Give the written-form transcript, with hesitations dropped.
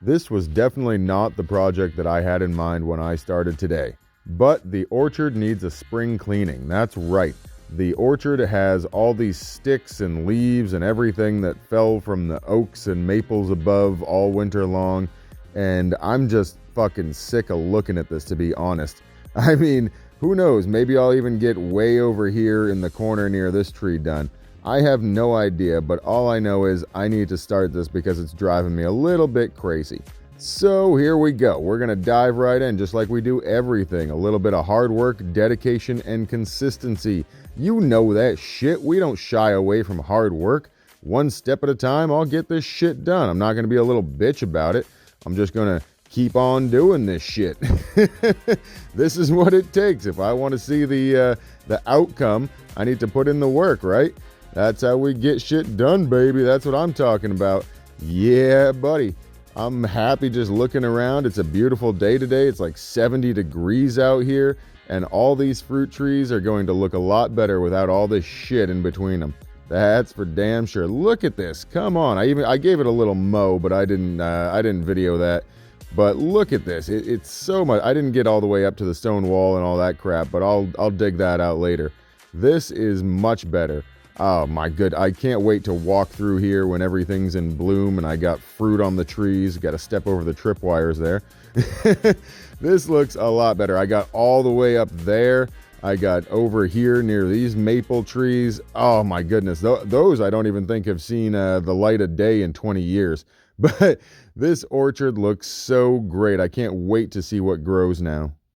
This was definitely not the project that I had in mind when I started today. But the orchard needs a spring cleaning. That's right. The orchard has all these sticks and leaves and everything that fell from the oaks and maples above all winter long. And I'm just fucking sick of looking at this, to be honest. I mean, who knows? Maybe I'll even get way over here in the corner near this tree done. I have no idea, but all I know is I need to start this because it's driving me a little bit crazy. So here we go. We're going to dive right in just like we do everything. A little bit of hard work, dedication, and consistency. You know that shit. We don't shy away from hard work. One step at a time, I'll get this shit done. I'm not going to be a little bitch about it. I'm just going to keep on doing this shit. This is what it takes. If I want to see the outcome, I need to put in the work, right? That's how we get shit done, baby. That's what I'm talking about. Yeah, buddy. I'm happy just looking around. It's a beautiful day today. It's like 70 degrees out here, and all these fruit trees are going to look a lot better without all this shit in between them. That's for damn sure. Look at this. Come on. I gave it a little mow, but I didn't video that. But look at this. It's so much. I didn't get all the way up to the stone wall and all that crap, but I'll dig that out later. This is much better. Oh my good. I can't wait to walk through here when everything's in bloom and I got fruit on the trees. Got to step over the tripwires there. This looks a lot better. I got all the way up there. I got over here near these maple trees. Oh my goodness. Those I don't even think have seen the light of day in 20 years. But this orchard looks so great. I can't wait to see what grows now.